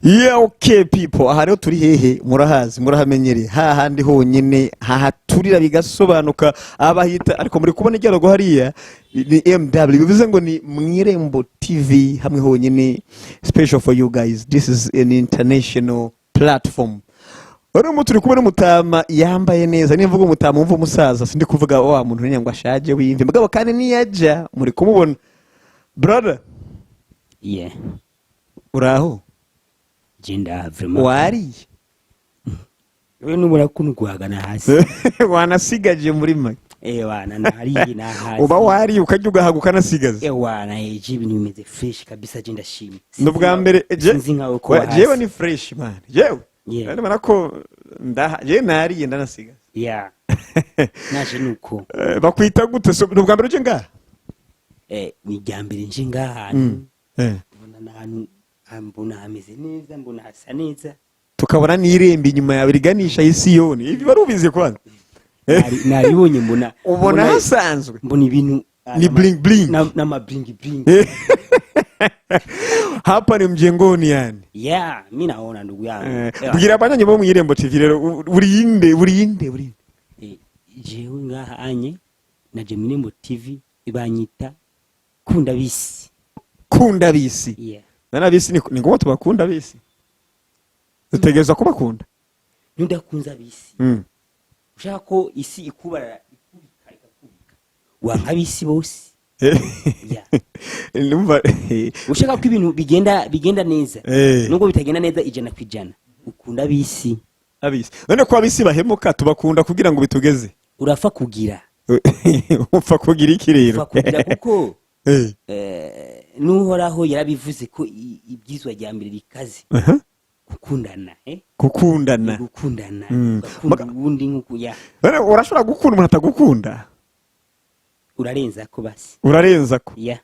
Yeah, okay people, aha rero turi hehe murahazi murahamenyereye hahandi honyine hahaturira bigasobanuka abahita ariko muri kubona icyarago hariya ni MW bivuze ngo ni Mwirembo TV hamwe honyine special for you guys. This is an international platform. Oro mu turi kubona umutama yambaye neza nimvuga umutama umva umusaza sindi kuvuga wa muntu nyangwa ashaje wimve mugabo kandi niyaja muri kumubona brother. Yeah. Uraho Jinda vraiment. Wari We nubura kunugwagana hasi. wanasigaje muri make Wana nari na hasi. uba wari ukajya ugahaguka nasigaza Wana ibintu bimeze fresh kabisa jinda shimi. Nubwa mbere jewe ni fresh man. Jewe. Yeah. Nari manako je nari ndanasigaza. Yeah. Naje nuko. Bakwita gute so nubwa mbere je ngaha? Ni jambere nje ngaha. Mbona nahantu mbona hameze neza mbona hasa neza. Tukabona n'irembi nyuma ya biriganisha y'Isiyoni. Ibi barubize kwanza. Naribonye mbona ubona hasanzwe. Mbona ibintu ni bling bling. Na bling bling. Hapa ni mjengoni yani. Yeah, mimi naona ndugu yangu. Bwira abanyanye bo Mwirembo TV rero urinde. Jewe ngaha anye naje Mwirembo TV ibanyita Kunda Bisi. Kunda Bisi. Yeah. Nana bisi ni ngombwa tubakunda bisi. Dutegereza kubakunda. Nundakunza bisi. Ushaka ko isi ikubara ikubika. Wanka bisi bose. Yeah. Numva ushaka ko ibintu bigenda neza. Nubwo bitagenda neza ijana kwijana. Ukunda bisi. Abisi. None ko abisi bahemuka tubakunda kugira ngo bitugeze. Urafa kugira. Upfa kugira iki rero? Upfa kugira kuko nuhoraho yarabivuze ko ibyizwa rya mbere rikaze. Gukundana gukundana ubundi nkuko ya urashobora gukunda umuntu atagukunda urarenza ko basi urarenza ko ya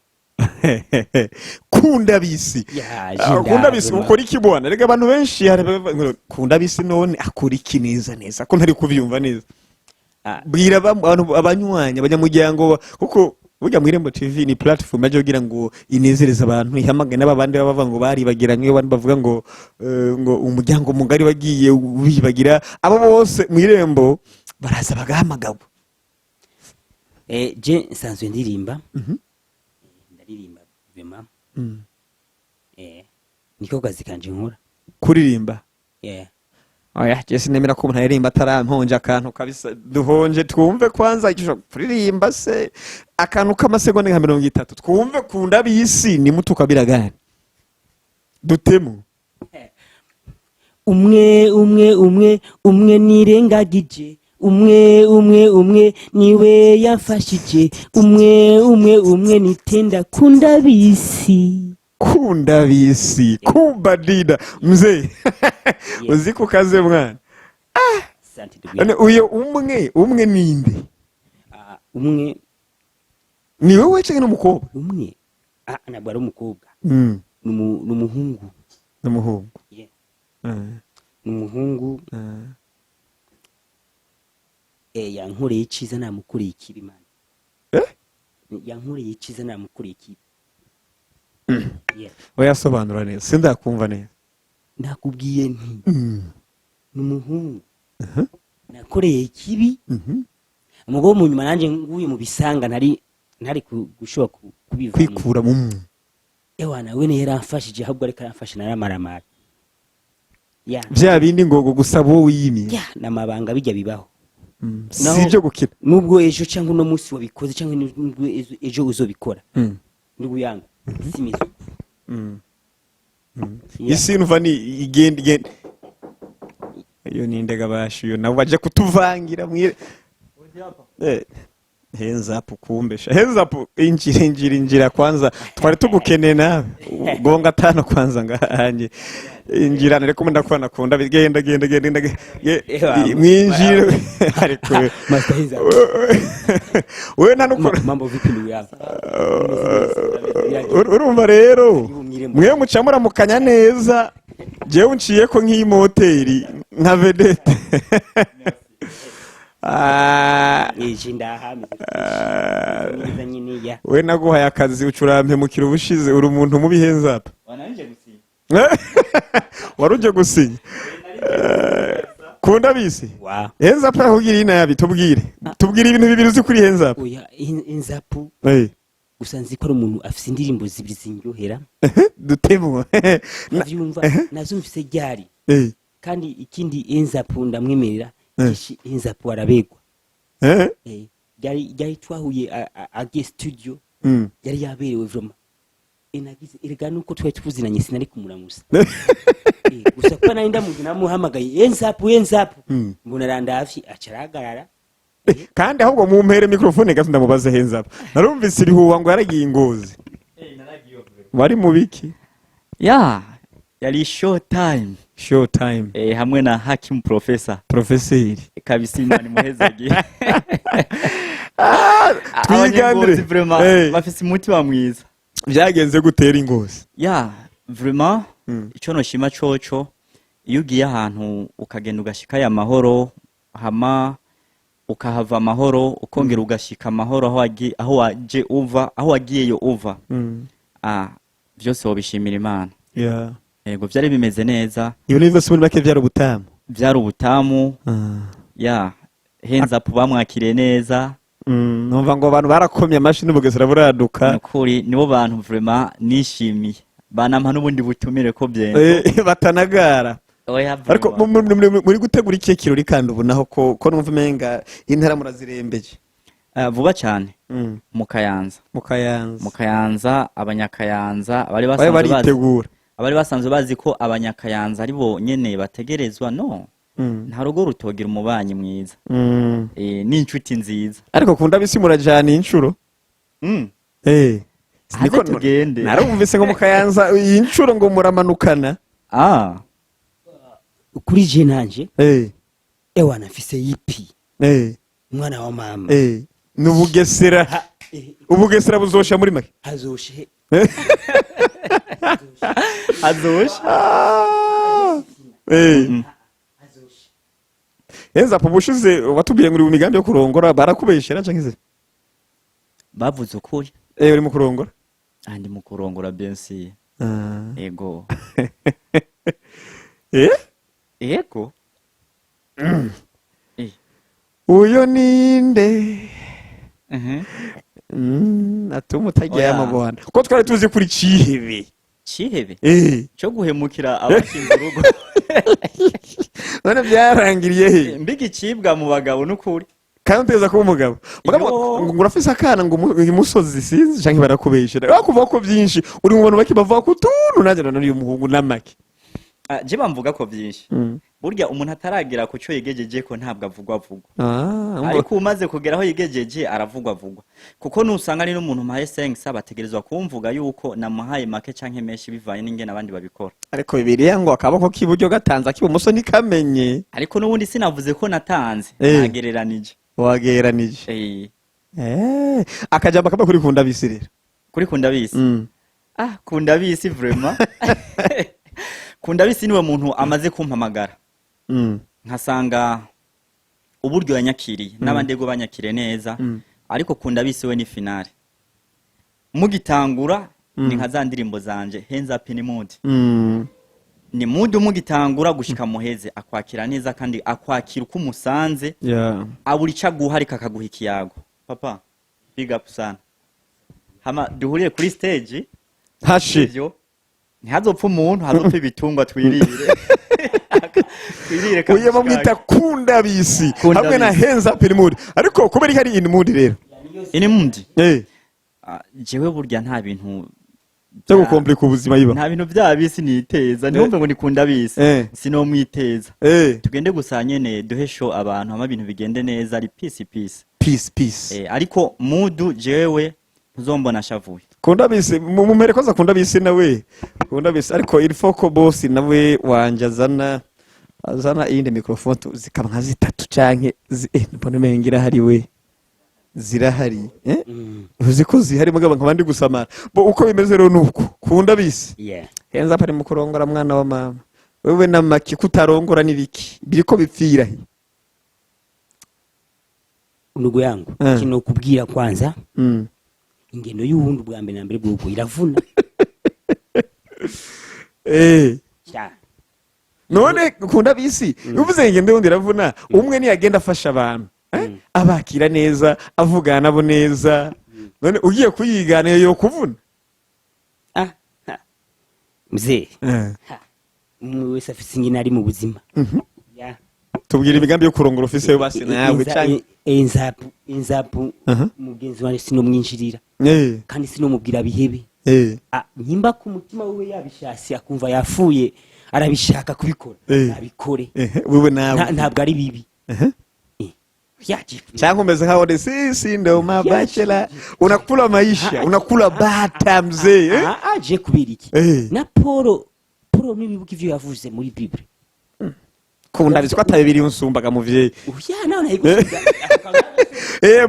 Kunda Bisi Kunda Bisi ukora iki bwana rega abantu benshi Kunda Bisi none akora iki neza ko ntari kuvyumva neza bwira abantu abanywanya abanyamuryango kuko burya Mwirembo TV ni platform yaje kugira ngo inezereza abantu ihamagane n'abandi bava ngo bari bagiranye abandi bavuga ngo umuryango mugari wagiye wibagira abo bose Mwirembo baraza bagahamagabo. Je nsanzwe ndirimba ndaririmba vema niko kazi kanje nkora kuririmba. Oya je sinemera ko umuntu aririmba ataramponje akantu kabisa duhonje twumve kwanza ikisho kuririmba se akantu k'amasegonda nka 30 twumve Kunda Bisi ni mutuka biragani dutemu umwe nirengagije umwe niwe yafashije umwe nitenda Kunda Bisi kumbadida mzee uziko kaze mwana uyo umwe ninde umwe ni wewe cyangwa n'umukobwa umwe nabwo ari umukobwa n'umuhungu n'umuhungu yankoreye iciza namukoreye ikibi man yankoreye iciza namukoreye ikibi. Oya sobanura neza sindakumva neza. Ndakubwiye nti n'umuhungu nakoreye ikibi mugo mu nyuma nanje nguye mu bisanga ntari gushoka kubiva kwikura mu ewana we ne yaramfashije ahubwo ariko aramfasha naramaramara bya bindi ngo gusaba wo wiyimi namabanga bijya bibaho sivyo gukira nubwo ejo cyangwa no munsi wabikoze cyangwa nubwo ejo uzobikora ndugu yangu simizo isi nuva ni igenda iyo nindega bashiyo nabo baje kutuvangira mwire hands up kumbesha hands up injira kwanza twari tugukeneye nawe gonga 5 kwanza ngahanje injirana reko ndakwana kunda bigenda mwinjire ariko we nanuko mambo vipi ndugu yangu urumva rero mwe mucamura mukanya neza je unciye ko nk'imoteri nka vedette we naguhaye akazi ucurampe mukira ubushize uri umuntu mubihenza apa wananje gusiba waruje gusinya kunda bisi Wow. hands up ahugira inabi tubwire ibintu bibiri uzi kuri hands up. Oya inzapu Eh gusa nzi ko ari umuntu afite indirimbo zibiri zinyohera dutemo navyumva nazumvise ryari eh kandi ikindi inzapu ndamwemerera kishi inzapu arabegwa yari twahuye age studio yari yaberewe vraiment enagize erega nuko twari tuvuzinanye sinari kumuramusa gusa kwa nari ndamuzi namuhamagaye enzapu mbona randafi acaragarara kandi ahubwo mu mpere microphone gato ndamubaze hands up narumvise irihuwa ngo yaragiye ingozi bari mu biki yari show time hamwe na Hakim professor kabisa Imana imuhezage twigandire vraiment bafise umutima mwiza byagenze gutera ingozi vraiment ico no shima coco iyo ugiye ahantu ukagenda ugashika ya mahoro hama ukahava amahoro ukongera ugashika amahoro aho waje uva aho wagiyeyo uva byose wobishimira Imana yego byari bimeze neza iyo ni byose muri make byari ubutamu hands up bamwakiriye neza numva ngo abantu barakomye amashini bugesera buraduka nukuri nibo bantu vraiment nishimiye banampa n'ubundi butumire ko byenzo batanagara ariko muri gutegura iki kirori kandi ubu naho ko numva menga intara murazirembeje vuba cyane mu Kayanza abanyakayanza abari basanzwe bazi ko abanyakayanza ari bo nyene bategerezwa nta rugo rutogira umubanyi mwiza n'inshuti nziza ariko kunda bisi murajana inshuro niko tugende narumvise ngo mu Kayanza inshuro ngo muramanukana kuri je nanje ewa nafise yipi mwana wa mama n'ubugesera ubugesera buzosha muri make hazoshe Eza pobushize watubwiye ngo uri mu migambi yo kurongora barakubeshera canke bavuze ukuri uri mu kurongora andi mu kurongora bensi ego ego uyo ninde atuma utagiye amagwana ko twari tuzi kuri Cihebe cyo guhemukira abashinze urugo none byarangiriye he mbigi cibwa mu bagabo n'ukuri kandi uteza kuba umugabo ngo urafise akana ngo umusozi sinzi canke barakubeshera bakuvuga ko byinshi uri mu bantu bake bavuga ko tuntu nanjye none uyu muhungu namake je bamvuga ko byinshi burya umuntu ataragira ku cyo yigejeje ko ntabwo avugwa ariko umaze kugera aho yigejeje aravugwa kuko nusanga ari n'umuntu mpaye sense bategerezwa kumvuga yuko namuhaye make canke menshi bivanye n'ingene abandi babikora ariko Bibiliya ngo akaboko k'iburyo gatanza k'ibumoso nikamenye ariko n'ubundi sinavuze ko natanze nagereranije wagereranije akajamba kaba kuri kunda bisi rero kuri kunda bisi kunda bisi vraiment kunda bisi niwe muntu amaze kumpamagara nkasanga uburyo yanyakiriye n'abandi go banyakire neza ariko kunda bisi we ni finale mugitangura ni nkaza ndirimbo zanje hands up ni mood ni mood mugitangura gushika muheze akwakira neza kandi akwakira uko umusanze aburi caguha ariko akaguha ikiyago papa big up sana hama duhuriye kuri stage hashi ntihazopfa umuntu hazopfa ibitungwa twirire uye bamwita kunda bisi hamwe na hands up in mood ariko kubera hari in mood rero in mood jewe burya nta bintu cyo gukomplika ubuzima yiba nta bintu bya bisi niteza ndumve ngo nikunda bisi sino mwiteza tugende gusanyene duhe show abantu ama bintu bigende neza ari peace ariko mood jewe uzombona shavuye kunda bisi mumere koza kunda bisi nawe kunda bisi ariko ilfoko boss nawe wanje azana iyindi microphone zikaba nka zitatu canke mbone mengira hari we zirahari uzi ko zihari mugabo nkabandi gusamara bo uko bimeze rero nuko kunda bisi henza pari mu kurongora mwana wa mama wewe na maki kutarongora nibiki biriko bipfira he ndugu yangu kino kubwira kwanza ingendo y'ubundi bwa mbere na mbere bwuko iravuna cyane none kunda bisi uvuze ngende wundi ravuna umwe niyagenda afasha abantu abakira neza avugana nabo neza none ugiye kuyigana yo kuvuna mzee umwe wese afise ingene ari mu buzima tubwira imigambi yo kurongora ufise basi nawe canke inzapu mugenzi wanje sinomwinjirira kandi sinomubwira bihebe nyimba ku mutima wewe yabishasi akumva yafuye arabishaka kubikora abikore wewe nawe ntabwo ari bibi cyangwa umeze nkaho de sisi ndo mabachela unakula maisha unakula bata mzee aje kubira iki na Paul nibibuka ivyo yavuze muri Bible kunda biziko atabibiri unsumbaga muvyeyi uya nawe nayigusiga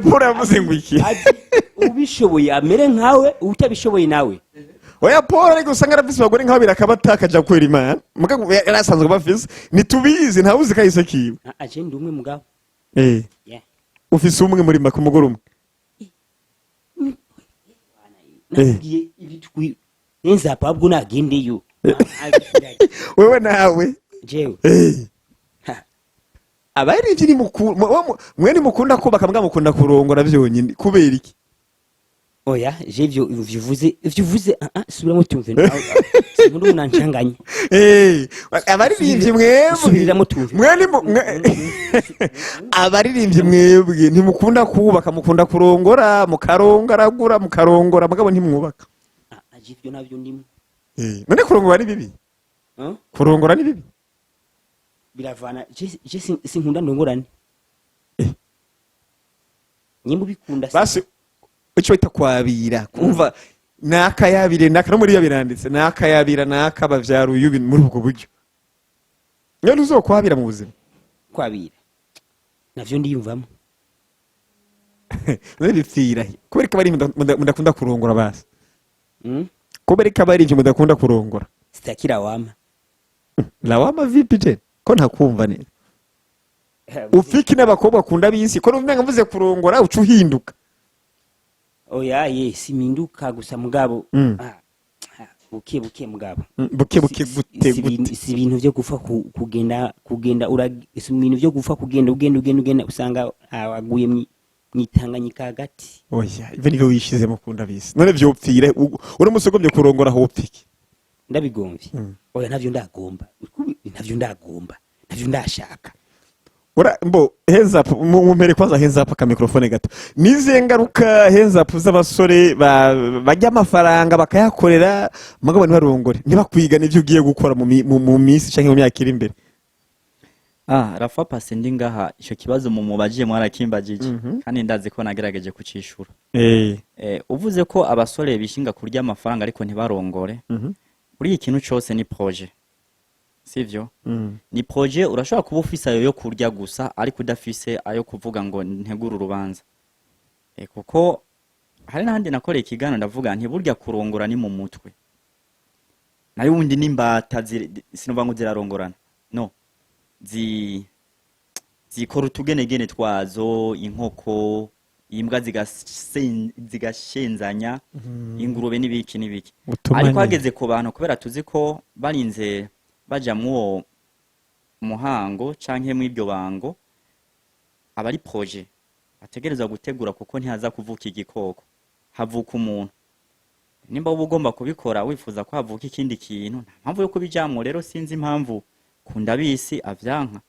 Paul yavuze ngo iki ubishoboye amere nkawe utabishoboye nawe oya Paul ariko usanga arafise abagore nkaho birakabatakaja kwera imana mugago yarasanzwe bafise nitubizi ntawe uzi kahise kiwe aje ndi umwe mugabo ufise umwe muri makumugoro umwe nagiye ibitwi enza pabwo nagendeyo wewe nawe jewe abari ivyi mwene mukunda kubaka mbwa mukunda kurongora vyonyine kubera iki oya je vyuvuze subira mu tumve simundo unancanganye abaririmbyi mwebwe subira mu tumve mwene abaririmbyi mwebwe ntimukunda kubaka mukunda kurongora mukarongaragura mukarongora mugabo ntimwubaka ajivyo navyo ndimo none kurongora ari bibi kurongora ni bibi biravana je sinkunda ndongorane nyimbu bikunda basi icyo bita kwabira kumva nakayabire no muri yabiranditse nakayabira nakabavyara uyu muri ubwo buryo none uzokwabira mu buzima kwabira navyo ndiyumvamo none bipfira kubera ko bari mudakunda kurongora basi kubera ko bari ivyo mudakunda kurongora sitakira wama lawama vipi je ko ntakumva neza ufiki n'abakobwa kunda bisi ko numva mvuze kurongora ucu hinduka oya siminduka gusa mugabo buke mugabo buke gute si ibintu byo gufa kugenda si ibintu byo gufa ugenda usanga waguye mwitanganyika hagati oya ive nivyo wishize mukunda bisi none vyopfire uramusogomye kurongora ho upfiki ndabigomvye oya navyo ndashaka ura mbo hands up mumpere kwaza hands up ka microphone gato nize ngaruka hands up z'abasore bajya amafaranga bakayakorera mugabo ntibarongore ntibakwiga n'ivyo ugiye gukora mu minsi canke mu myaka iri imbere Rafa pase ndi ngaha ico kibazo mu mubajiye mwarakimbagije kandi ndazi ko nagerageje kucishura uvuze ko abasore bishinga kurya amafaranga ariko ntibarongore buri ikintu cyose ni projet sivyo ni projet urashobora kuba ufise ayo yo kurya gusa ariko udafise ayo kuvuga ngo ntegura urubanza kuko hari nahandi nakoreye ikiganiro ndavuga nti burya kurongora ni mu mutwe nayo wundi nimbata sinova ngo zirarongorana no zikora utugenegene twazo inkoko imbwa zigashenzanya ingurube n'ibiki ariko hageze ku bantu kubera tuzi ko barinze baja muwo muhango canke mw'ibyo bango abari projet bategereza gutegura kuko ntihaza kuvuka igikoko havuka umuntu nimba ugomba kubikora wifuza ko havuka ikindi kintu nta mpamvu yo kubijamwo rero sinzi impamvu kunda bisi avyanka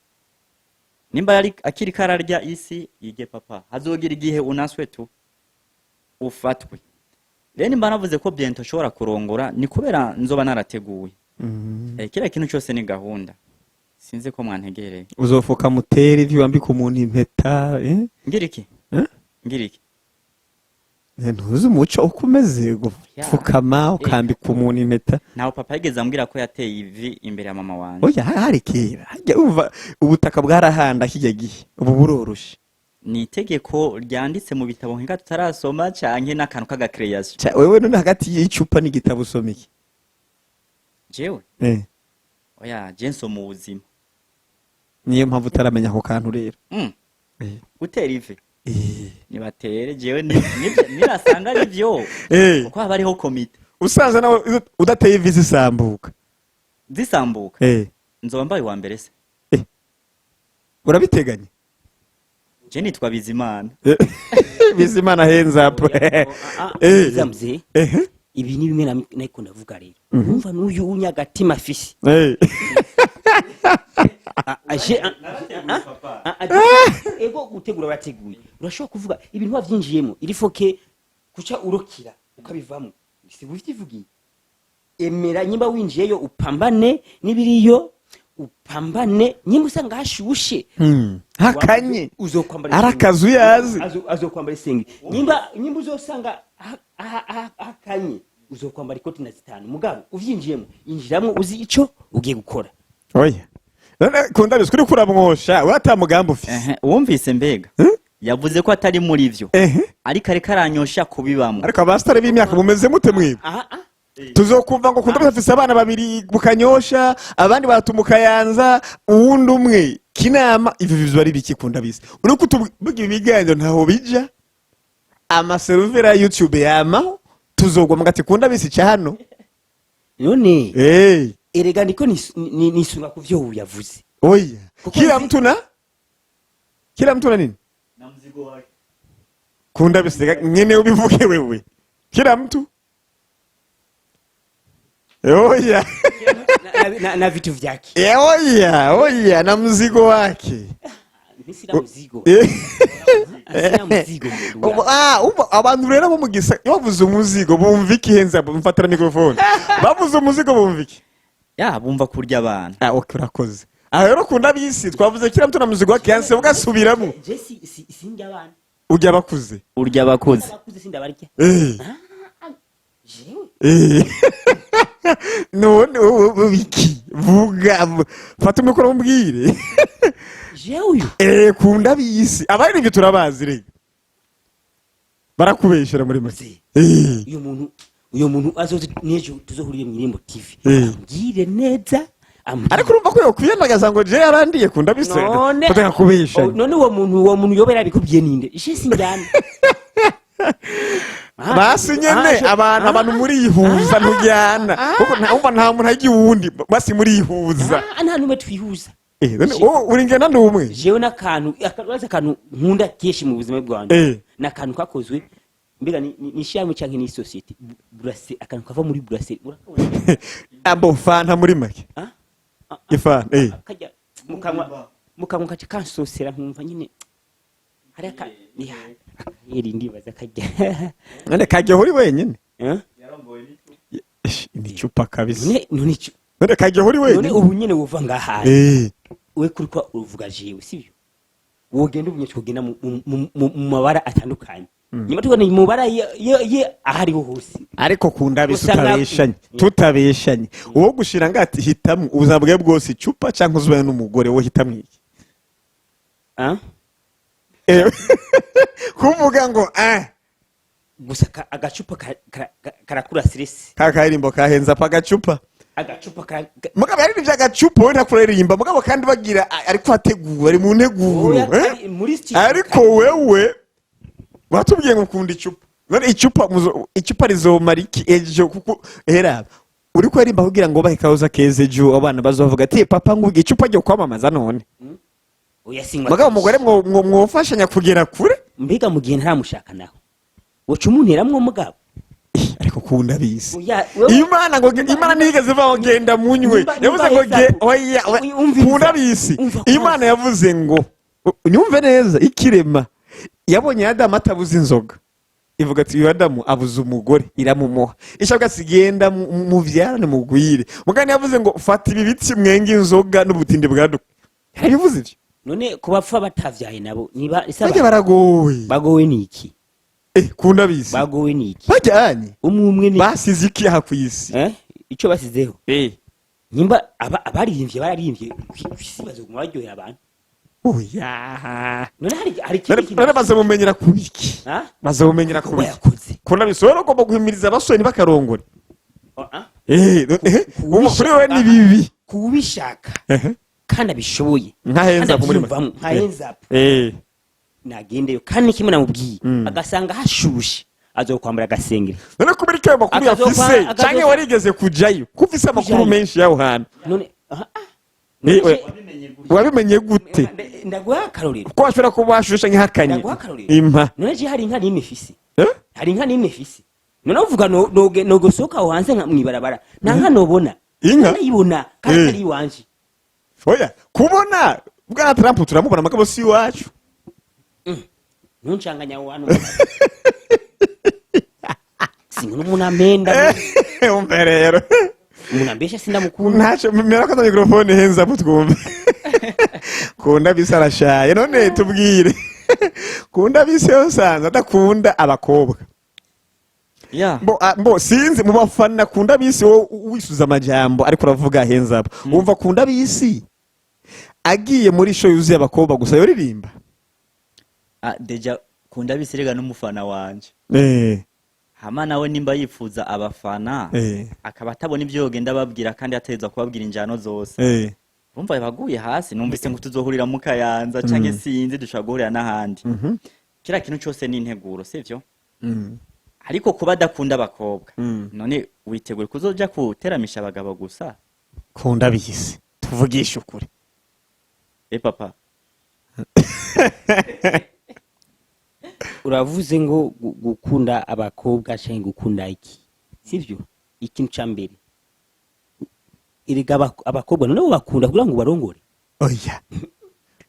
nimba yari akiri kararya isi yige papa hazogira igihe unaswe tu ufatwe rero nimba navuze ko bientôt ushobora kurongora ni kubera nzoba narateguye kira kintu cyose ni gahunda sinzi ko mwantegereye uzofoka mutere ivyo wambika umuntu impeta ngiriki ntuzi umuco ukomeze gupfukama ukambika umuntu impeta nawe papa yigeze ambwira ko yateye ivi imbere ya mama wanje oya hari kera umva ubutaka bwarahanda kijya gihe ubu buroroshe ni itegeko ryanditse mu bitabo nka tutarasoma canke n'akantu kaga creation wewe none hagati y'icupa n'igitabo usomiki jewe oya jenso mu buzima niyo mpamvu utaramenya ako kantu rero gutera ivi nibatere jewe nirasanga ari byo kuko haba hariho komite usanze nawe udateye ivi zisambuka zisambuka eh nzoba mbaye wa mbere se urabiteganya je nitwa Bizimana Bizimana hands up zamze ibi ni bimwe nako ndavuga rero umva n'uyu unyagatima afisi aje ego gutegura bateguye urashobora kuvuga ibintu bavyinjiyemo iri foke kuca urokira ukabivamo si buvyivugiye emera nyimba winjiyeyo upambane nibiriyo upambane nyimba usanga hashushe hakanye uzokwambara arakazu yazi azokwambara isengi nyimba uzosanga hakanye uzokwambara ikoti na zitanu mugabo uvyinjiyemo injiramwe uzi ico ugiye gukora oya kunda bisukuri kuramwosha watamugambo ufise wumvise mbega yavuze ko atari muri vyo ariko ariko aranyosha kubibamo ariko abastare b'imyaka mumeze mute mwibe tuzokumva ngo kunda bafise abana babiri bukanyosha abandi batumukayanza uwundi umwe kinama ivyo bivyo ari biki kunda bise uri kutuvuga ibiganiro ntaho bija amaservera ya YouTube yamaho tuzogwa mugati kunda bise cyano none erega ndiko nisunga kuvyo yavuze oya kila mtu na nini na mzigo wake kunda bise nyene ubivuge wewe kila mtu oya na vitu vyake oya na mzigo wake nisira mzigo abantu rero bo mugisa bavuze umuzigo bumva ikihenza mfatira microphone bavuze umuzigo bumva iki bumva kurya abana okay urakoze rero kunda bisi twavuze kira mtu na muzigo wake yanse ugasubiramo je sinjya abana urya bakuze sindabarya none wiki vuga fata umukoro umbwire jewe kunda bisi abari ibyo turabazi rega barakubeshera muri make uyo muntu azoze nejo tuzohuriye mu Irembo TV ngire neza ariko urumva ko yokwiyandagaza ngo je yarandiye kunda bisi fata kubesha none uwo muntu yobera bikubye ninde ishe sinjyana basi nyene abantu muri ihuza ntujyana kuko nta muntu agiye uwundi basi muri ihuza nta numwe twihuza uri ngena ndumwe jewe nakantu nkunda keshi mu buzima bwanjye nakantu kakozwe mbega ni shyamwe canke ni society burase akantu kava muri burase urakabona abo fanta muri make ifana kajya mukanwa kace kansosera nkumva nyine hari aka yeri ndibaza kajya none kajya uri wenyine ni chupa kabisa none kajya uri wenyine none ubu nyene uva ngaha we kuri kwa uvuga jewe sibyo wogenda ubunye kugenda mu mabara atandukanye nyuma tubona mu mabara ye ahariho hose ariko kunda bisutabeshanye tutabeshanye uwo gushira ngati hitamu ubuzabwe bwose icupa cyangwa uzubane n'umugore wo hitamwe iki kuvuga ngo gusa agacupa karakura stress kakarimbo kahenza pa agacupa mugabo yari bya gacupa we ntakuririmba mugabo kandi bagira ariko ategura ari mu nteguro ariko wewe watubwiye ngo kunda icupa none icupa rizomara iki ejo kuko hera uri ko yarimba kugira ngo bahe kauza keze jo abana bazovuga ati papa ngugi icupa ryo kwamamaza none mugabo umugore mwofashanya kugera kure mbiga mu gihe ntaramushaka naho wocu munteramwe mugabo ariko kunda bisi imana nigeze bagenda munywe yavuze ngo oya kunda bisi imana yavuze ngo nyumve neza ikirema yabonye Adamu atabuze inzoga ivuga ati Adamu abuze umugore iramumuha ishabwa sigenda mu vyarane mugwire mugani yavuze ngo fata ibi biti mwenga inzoga n'ubutinde bwaduka yabivuze ivyo none kubapfa batavyaye nabo niba isaba bagowe niki kunda bisi bagowe niki bajyanye umwe ni basize iki aha kwisi ico basizeho nyimba abaririmbye bararimbye kwisibazo kumwaryohera abantu oya none hari kintu none bazamumenyera kubiki bazamumenyera kubiki kunda bisi rero ugomba guhimiriza abasore bakarongora kuri we ni bibi kubishaka kandi abishoboye nkahenza muri nkahenza nagendeyo kandi kimwe namubwiye agasanga hashushe azokwambara agasengeri none kubera icyo ayo makuru yafise canke warigeze kujayo kufise amakuru menshi yaho hantu none wabimenye gute ndaguha akarorero ko washobora kuba washusha nk'ihakanye ndaguha akarorero impa none je hari inka n'imwe ifise Eh? hari inka n'imwe ifise none uvuga nogosoka aho hanze mwibarabara nta nka nobona Inka? nayibona kandi ari iwanje oya kubona bwana Trump turamubona mugabo si iwacu ntuncanganya aho hantu singa n'umuntu amenda umve rero umuntu ambesha sindamukunda ntacyo mera ko mikrofone henza mutwumve kunda bisa arashaye none tubwire kunda bise yosanze adakunda abakobwa ya mbo sinzi mu bafana kunda bisi wo wisuza amajambo ariko uravuga henza wumva kunda bisi agiye muri show yuzuye abakobwa gusa yoririmba deja kunda bisirega n'umufana wanje hama nawe nimba yifuza abafana akaba atabona ibyo yogenda babwira kandi ateza kubabwira injano zose urumva yabaguye hasi numvise ngo tuzohurira mu Kayanza canke sinzi dushobora guhurira n'ahandi kira kintu cyose ni integuro sivyo ariko kuba adakunda abakobwa none witegure kuzoja kuteramisha abagabo gusa kunda bisi tuvugisha ukuri papa uravuze ngo gukunda abakobwa cyangwa gukunda iki sivyo ikintu ca mbere iriga abakobwa none bakunda kugira ngo barongore oya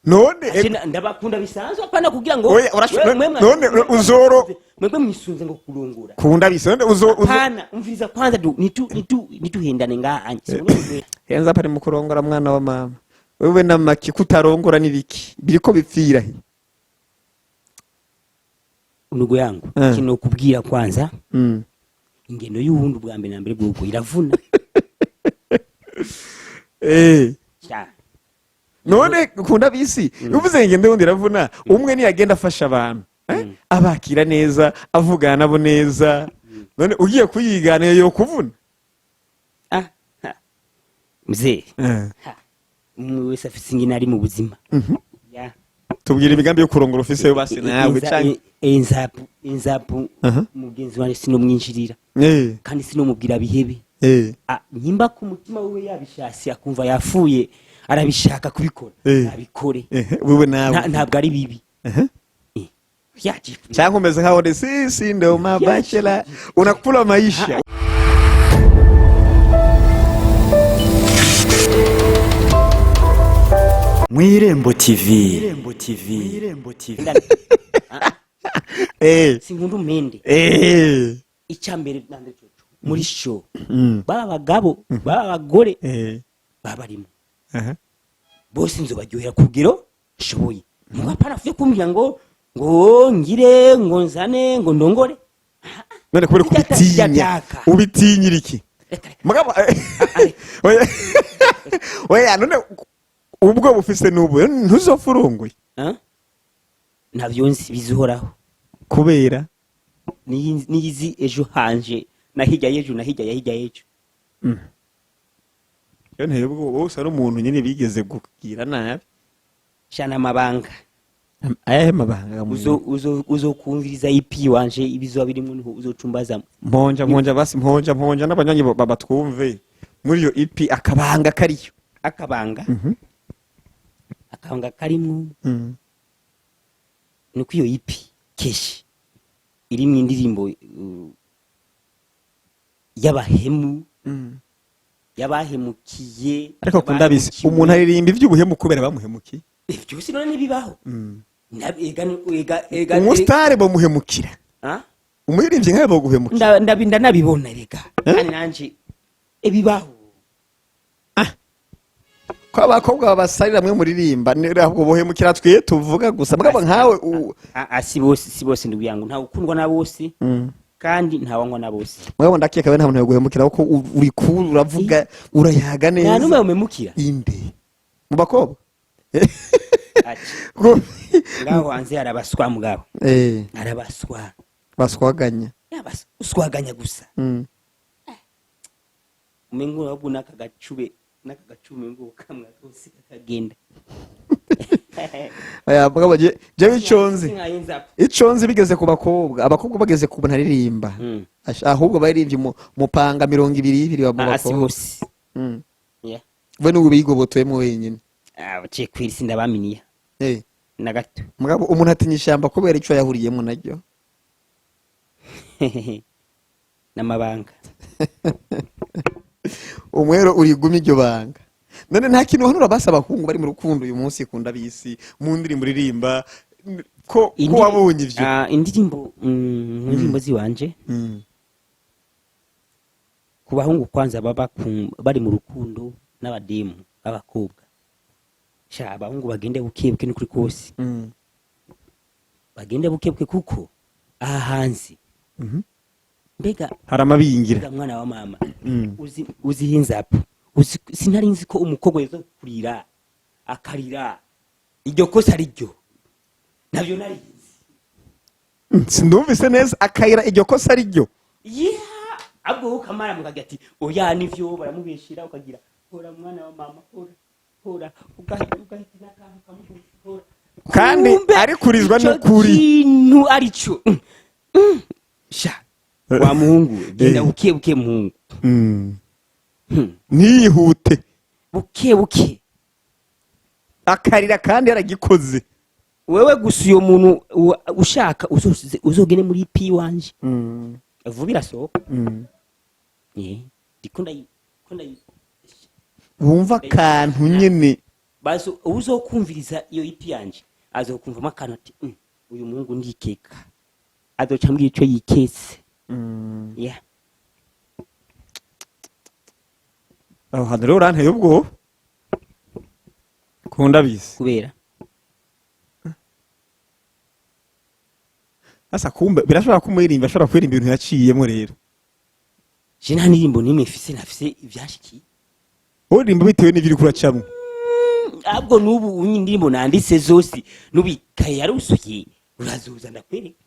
none ndabakunda bisanzwe apana kugira ngo none uzoro mwebwe mwisunze ngo kurongora kunda bisi none apana umviriza kwanza nituhendane ngaha henza pari mu kurongora mwana wa mama wewe namaki kutarongora nibiki biriko bipfira he ndugu yangu kino kubwira kwanza ingendo y'ubundi bwa mbere na mbere bwuko iravuna none kunda bisi uvuze ingendo y'ubundi iravuna umwe ni agenda afasha abantu abakira neza avugana nabo neza none ugiye kuyigana yo kuvuna mzee umwe wese afise ingene ari mu buzima tubwira imigambi yo kurongora ufise yo basi nawe canke inzapu mugenzi wanje sinomwinjirira kandi sinomubwira bihebe nyimba ku mutima wewe yabishasi akumva yafuye arabishaka kubikora abikore wewe nawe ntabwo ari bibi cyangwa umeze nkaho de sisi ndo mabachela unakula maisha Mwirembo TV sinkunda umende icambere nande cyo muri show baba bagabo baba bagore baba barimo bose nzobaryohera kugero shoboye mwapana afite kumbwira ngo ngire ngo nzane ngo ndongore none kubera kubitinya ubitinyira iki mugabo oya none ubwo bufise n'ubu ntuzofurunguye ntabyo nzi bizohoraho kubera niyizi ejo hanje nahijya yejo yo ntebwo bose ari umuntu nyine bigeze kugira nabi shana amabanga ayahe mabanga uzokumviriza IP wanje ibizo birimo uzocumbaza mponja basi mponja n'abanyanyi babatwumve muri yo IP akabanga kariyo akabanga karimwo nuko iyo IP keshi irimo indirimbo y'abahemu yabahemukiye ariko kunda bisi umuntu aririmba ivy'ubuhemu kubera bamuhemukiye byose none nibibaho umustare bamuhemukira umuririmbyi nkaye baguhemukira nabibona rega kandi nanje ebibaho ko abakobwa babasarira mwe muririmba ntabwo bohemukira twiye tuvuga gusa mugabo nkawe si bose ndi yangu nta ukundwa na bose kandi nta wangwa na bose mugabo ndakeka nta muntu yoguhemukira ko uri cool uravuga urayaga neza nta numwe umemukira inde mu bakobwa ngaho hanze arabaswa mugabo arabaswa baswaganya uswaganya gusa umengo wabuna nakagacume ngo kamwe kose kakagenda Oya, mugabo jewe iconzi Sinkayenzapo. iconzi bigeze ku bakobwa abakobwa bageze ku ntaririmba Mm. ahubwo baririmbye mupanga 200 wa mu Hasi bakobwa hose. Mm. Yeah. we n'ubu bigobotoyemo wenyine Baciye kwirisi ndabaminiye na gato. mugabo umuntu atinya ishyamba kubera icyo yahuriyemo naryo N'amabanga. umwero uriguma iryo banga none nta kintu hanura basaba abahungu bari mu rukundo uyu munsi kunda bisi mu ndirimbo uririmba ko wabonye ivyo Indirimbo mu ndirimbo ziwanje Mm. ku bahungu kwanza baba bari mu rukundo n'abademu abakobwa. Sha abahungu bagende bukebuke n'ukuri kose. Mm. Bagende bukebuke kuko aha hanze. Mhm. Mbega hari amabingira mbega mwana wa mama. Mm. Uzi hinzapo. Sinari nzi ko umukobwa yaza kurira akarira. Iryo kosa riryo. Navyo narizi. Sindumvise neza akayira iryo kosa riryo Yeah. Abwo ukamara mukagira ati oya nivyo baramubeshira ukagira hora mwana wa mama hora ugahita n'akantu kamubeshira. kandi ari kurizwa n'ukuri Kintu arico. Sha wa muhungu genda buke muhungu. Mm. ntiyihute Buke akarira kandi yaragikoze wewe gusa uyo muntu ushaka uzogene muri pi wanje vubira sohoka. Dikunda wumva kantu nyene bazo uzokumviriza iyo ipi yanje azokumvamo akantu ati uyu muhungu ndikeka azoca mbwira ico yikese. Yeah. aho hantu rero uranteye ubwo kunda bisi Kubera asa kumbe birashobora kumuririmba ashobora kuririmba ibintu yaciyemo rero je nta ndirimbo nimwe mfise nafise ivyashiki uririmba bitewe n'ibiri kuracamo abwo nubu indirimbo nanditse zose nubikaye yarusuye urazuza ndakwereka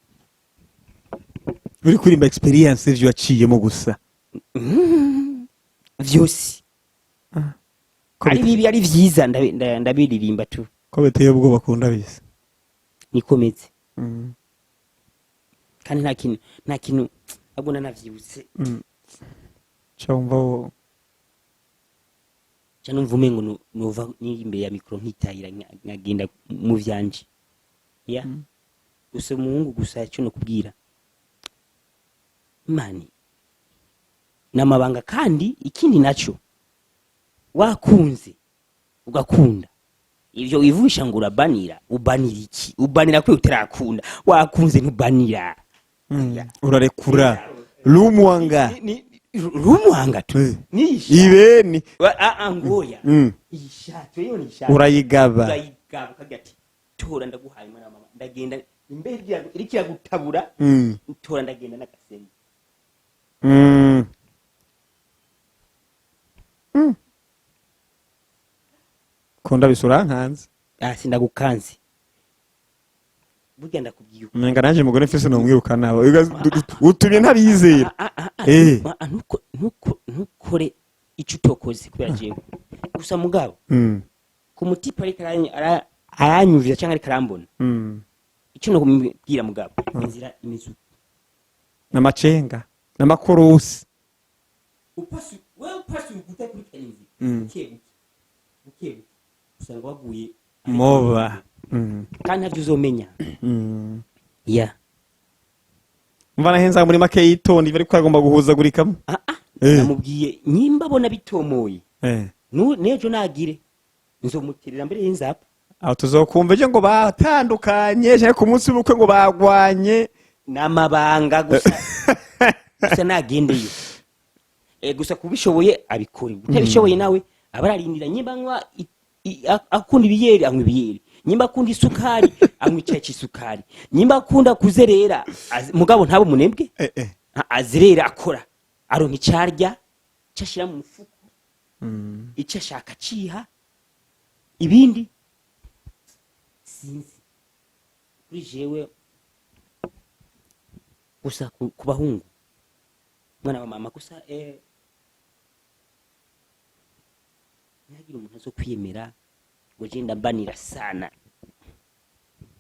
uri kuririmba experience y'ivyo waciyemo gusa vyose ari bibi ari vyiza ndabiririmba tu ko biteye ubwoba kunda bisi nikomeze. Kandi nta kintu abwo nanavyibutse cyumva wo cyane mvume ngo nova ni imbere ya mikro nkitayira nkagenda mu vyanje. Yeah. Gusa umuhungu gusa cyo no kubwira mani namabanga kandi ikindi naco wakunze ugakunda ivyo wivugisha ngo urabanira ubanira iki ubanira kwe utarakunda wakunze ntubanira. urarekura rumwanga rumwanga tu ibeni ngoya ishatwe yo ni urayigaba kagati tora ndaguhaye mwana mama ndagenda imbere irikira gutabura tora ndagenda n'agasenyi. kunda bisura nkanze sindagukanze burya ndakubwiye nenga nanje mugore mfise no mwirukana abo utumye ntabizera ntukore ico utokoze kubera jewe gusa mugabo ku mutipa ariko aranyumvira cyangwa ariko arambona ico no kumbwira mugabo inzira imizu n'amacenga n'amakorosi wewe upasi ukuta kuri kenzi buke usanga waguye moba kandi ntabyo uzomenya. Yeah. mva nahenza muri make yitonde bari kwagomba guhuzagurikamo namubwiye nyimba bona bitomoye nejo nagire nzomutirira mbere y'inzapa aho tuzokumva je ngo batandukanye cyane ku munsi w'ubukwe ngo bagwanye n'amabanga gusa nagendeyo gusa kubishoboye abikore utabishoboye nawe abararindira nyimba nkwa akunda ibiyeri anywa ibiyeri nyimba akunda isukari anywa icyayi cy'isukari nyimba akunda kuzerera mugabo ntabo munebwe azerera akora aronka icarya cyashira mu mufuko icyo ashaka ciha ibindi sinzi kuri jewe gusa ku bahungu mwana wa mama gusa ntagira umuntu azo kwiyemera ngo je ndambanira sana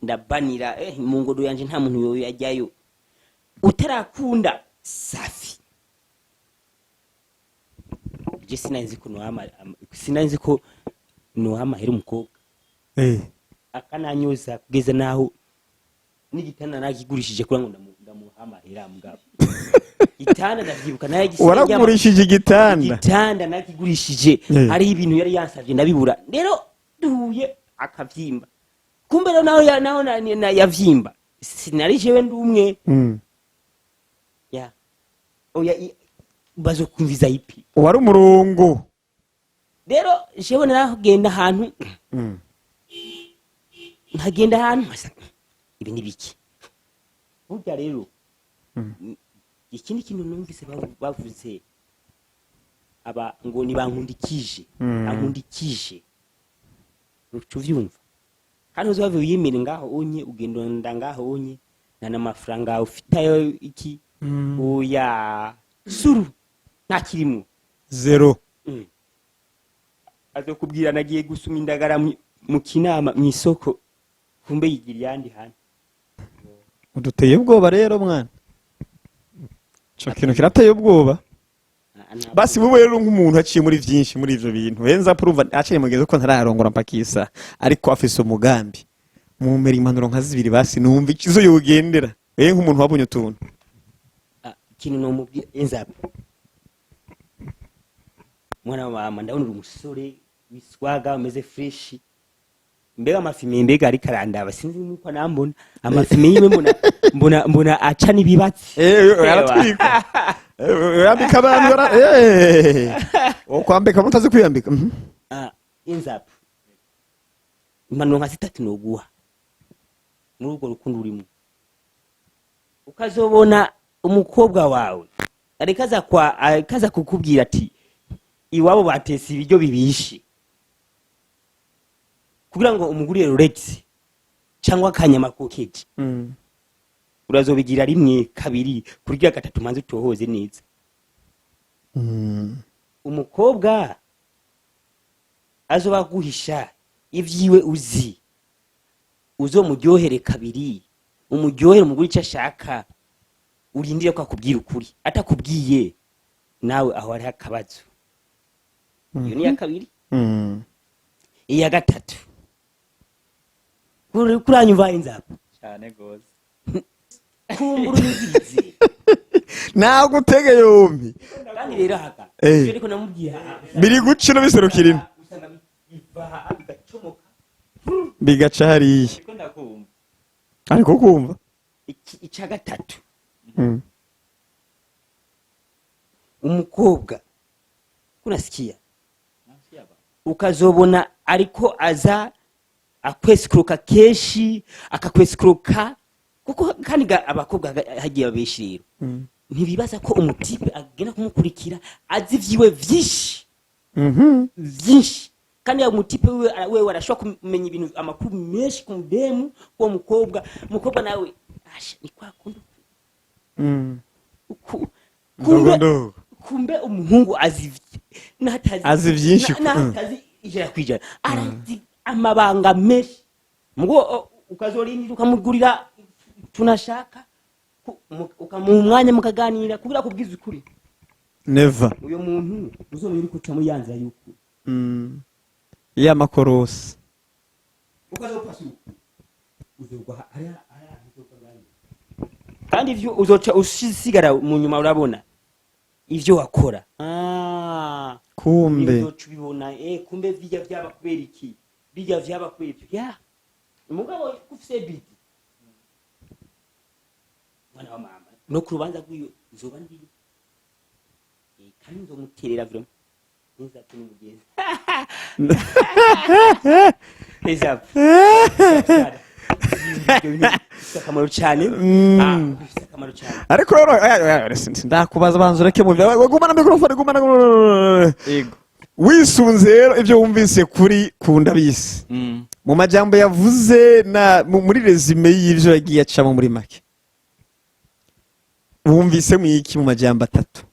ndabanira mu ngodo yanje nta muntu yoyo yajyayo utarakunda safi je sinanzi ko nohama hera umukobwa akananyoza kugeza naho n'igitanda nakigurishije kuri ngo ndamuhama hera mugabo igitanda ndavyibuka naye waragurishije igitanda nakigurishije hari ibintu yari yansavye ndabibura rero duhuye akavyimba kumbe naho yavyimba sinari jewe ndumwe ya oya bazo kumviza ipi wari umurongo rero jewe naragenda ahantu nkagenda ahantu ibi ni biki burya rero ikindi kintu numvise bavuze aba ngo ni bankundikije ankundikije uvyumva hano zo bavuye yimire ngaho onye ugendo ndangaho onye na mafaranga ufitayo iki oya suru ntakirimo zero azo kubwira nagiye gusuma indagara mu kinama mu isoko kumbe yigira yandi hano uduteye ubwoba rero mwana cyo kintu kirateye ubwoba basi wowe rero nk'umuntu aciye muri byinshi muri ivyo bintu wenza prumva aciye mugeze ko ntararongora mpakisa ariko afise umugambi mu mbere impanuro nka zibiri basi numva ikizo yogendera nk'umuntu wabonye utuntu kintu no mubye enzapo mwana wa mama ndabona umusore wiswaga umeze fresh mbega amafime mbega ari karandaba sinzi nuko nambona amafime yime mbona aca nibibatsi aratwika yambika abantu okwambika mutazi kwiyambika enzapo impanuro nka zitatu noguha muri urwo rukundo urimo ukazobona umukobwa wawe arikaza kukubwira ati iwabo batese ibiryo bibishe kugira ngo umugurire Rolex cyangwa akanyama kokeje urazobigira rimwe kabiri kurya gatatu manzi utohoze neza umukobwa azoba guhisha ivyiwe uzi uzomuryohere kabiri umuryohere umuguri icyo ashaka urindire ko akubwira ukuri atakubwiye nawe aho ari akabazo iyo ni ya kabiri iya gatatu kuranyumva inzapo cyane gose kumbura ubizi nago utege yombi kandi rero haka ariko namubwiye biri gucino biserukirina bigaca hariya ariko kumva ica gatatu umukobwa kunasikia ukazobona ariko aza akwesikuruka keshi akakwesikuruka kuko kandi abakobwa hagiye abeshi rero ntibibaza ko umutipe agenda kumukurikira azi vyiwe vyinshi vyinshi kandi umutipe wewe arashobora kumenya ibintu amakuru menshi ku mudemu wo mukobwa nawe asha ni kwa kundu kumbe umuhungu azi vyinshi natazi ijana kwijana arazi amabanga menshi mugo ukazorindira ukamugurira tunashaka ukamuha umwanya mukaganira kugira kubwiza ukuri never uyo muntu uzobiri kuca mu yanza yuko ya makorosi ukazopasa uzogwa kandi ivyo uzoca usigara mu nyuma urabona ivyo wakora kumbe ivyo tubibona kumbe bijya byaba kubera iki bijya vyaba kwebyo ya umugabo kufise biti mwana wa mama no kurubanza rw'iyo nzoba ndi kandi nzomuterera vyo nza tumugenza Ezap akamaro cyane akamaro cyane ariko rero ndakubaza banzu reke mu gumana microphone gumana yego wisunze rero ibyo wumvise kuri kunda bisi mu majambo yavuze na muri resume y'ivyo yagiye acamo muri make wumvise mu iki mu majambo atatu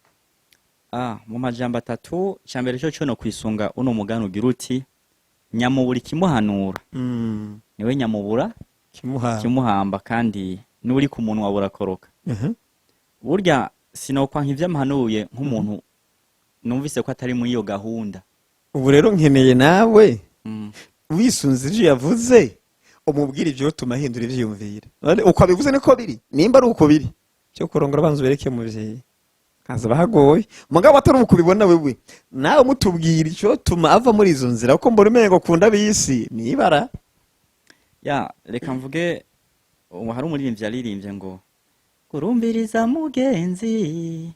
mu majambo atatu cyambere cyo no kwisunga uno mugano ugira uti nyamubura kimuhanura niwe nyamubura kimuhamba kandi n'uri ku muntu wabura koroka burya sinokwa nk'ivyamahanuye nk'umuntu numvise ko atari muri iyo gahunda. Ubu rero nkeneye nawe wisunze ivyo yavuze umubwira ivyo tumahindura ivyiyumvira uko abivuze niko biri nimba ari uko biri cyo kurongora banzu bereke muvyeyi kaza bahagoye mugabo atari uko bibona wewe nawe mutubwira icyo tuma ava muri izo nzira uko mbona umengo kunda bisi nibara ya reka mvuge hari umuririmbyi yaririmbye ngo kurumbiriza mugenzi